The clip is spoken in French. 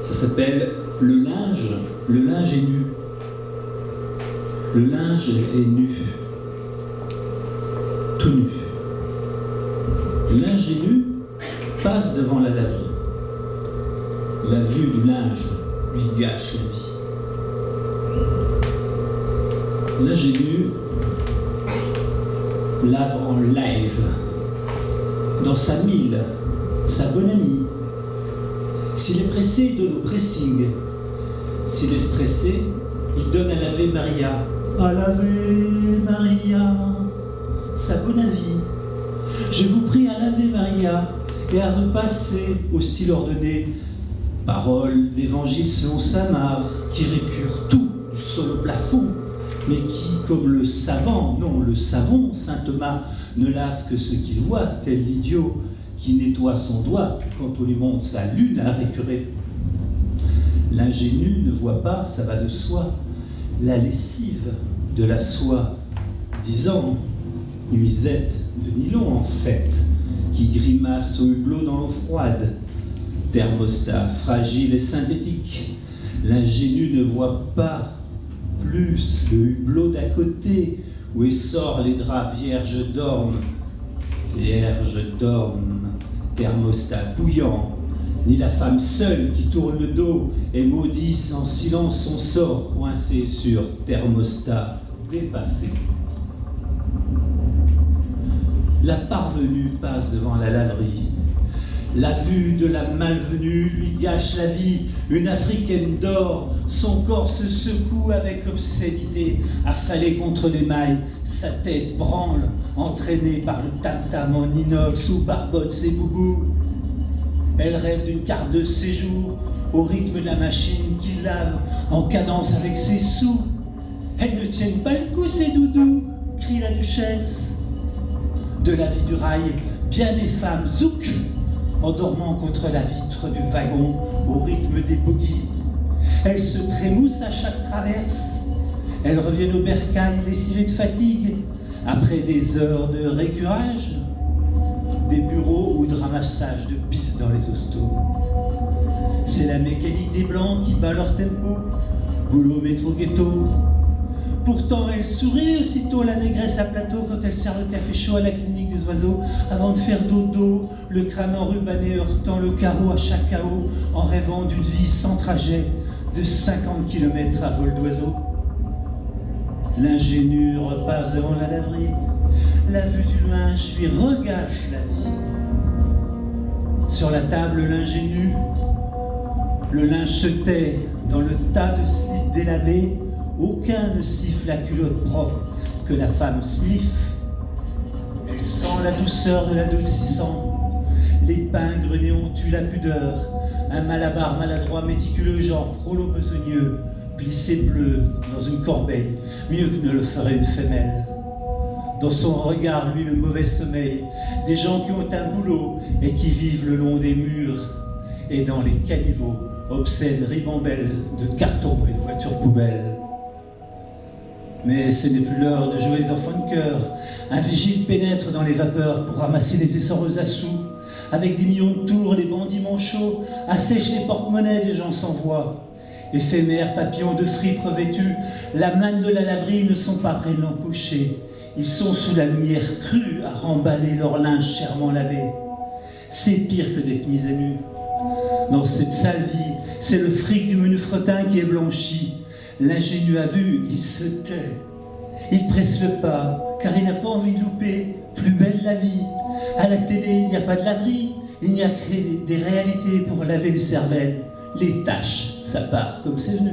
Ça s'appelle le linge est nu. Le linge est nu. Tout nu. Le linge est nu passe devant la laverie. La vue du linge lui gâche la vie. Le linge est nu lave en live, dans sa mille, sa bonne amie. S'il est pressé, il donne au pressing. S'il est stressé, il donne à l'Ave Maria. À l'Ave Maria, sa bonne avis. Je vous prie à l'Ave Maria et à repasser au style ordonné. Parole d'évangile selon saint Marc, qui récure tout du sol au plafond, mais qui, comme le savant, non le savon, saint Thomas, ne lave que ce qu'il voit, tel l'idiot qui nettoie son doigt quand on lui montre sa lune à récurer. L'ingénu ne voit pas, ça va de soi, la lessive de la soie, disant nuisette de nylon en fait, qui grimace au hublot dans l'eau froide, thermostat fragile et synthétique. L'ingénu ne voit pas plus le hublot d'à côté, où essor les draps vierges dorment, thermostat bouillant, ni la femme seule qui tourne le dos et maudisse en silence son sort coincé sur thermostat dépassé. La parvenue passe devant la laverie. La vue de la malvenue lui gâche la vie. Une africaine dort, son corps se secoue avec obscénité, affalée contre les mailles, sa tête branle, entraînée par le tam-tam en inox où barbotent ses boubous. Elle rêve d'une carte de séjour, au rythme de la machine qui lave, en cadence avec ses sous. Elles ne tiennent pas le coup, ces doudous, crie la duchesse. De la vie du rail, bien des femmes, zouk, en dormant contre la vitre du wagon, au rythme des bogies. Elles se trémoussent à chaque traverse. Elles reviennent au bercail lessivées de fatigue, après des heures de récurage, des bureaux ou de ramassage de pisse dans les hostos. C'est la mécanique des blancs qui bat leur tempo, boulot métro ghetto. Pourtant elle sourit aussitôt, la négresse à plateau, quand elle sert le café chaud à la clinique des oiseaux, avant de faire dodo, le crâne enrubanné heurtant le carreau à chaque chaos, en rêvant d'une vie sans trajet de 50 km à vol d'oiseau. L'ingénu repasse devant la laverie, la vue du linge lui regâche la vie. Sur la table, l'ingénu, le linge se tait dans le tas de slips délavés. Aucun ne siffle la culotte propre que la femme sniffe. Elle sent la douceur de l'adoucissant. L'épingre néon tue la pudeur. Un malabar maladroit méticuleux, genre prolo besogneux, plissé bleu dans une corbeille, mieux que ne le ferait une femelle. Dans son regard, lui, le mauvais sommeil, des gens qui ont un boulot et qui vivent le long des murs. Et dans les caniveaux, obscènes ribambelles de cartons et de voitures poubelles. Mais ce n'est plus l'heure de jouer les enfants de cœur. Un vigile pénètre dans les vapeurs pour ramasser les essoreuses à sous. Avec des millions de tours, les bandits manchots assèchent les porte-monnaies des gens sans voix. Éphémères papillons de fripes revêtus, la manne de la laverie ne sont pas près de l'empocher. Ils sont sous la lumière crue à remballer leur linge chèrement lavé. C'est pire que d'être mis à nu. Dans cette sale vie, c'est le fric du menu fretin qui est blanchi. L'ingénu a vu, il se tait. Il presse le pas, car il n'a pas envie de louper. Plus belle la vie. À la télé, il n'y a pas de laverie. Il n'y a que des réalités pour laver les cervelles. Les tâches, ça part comme c'est venu.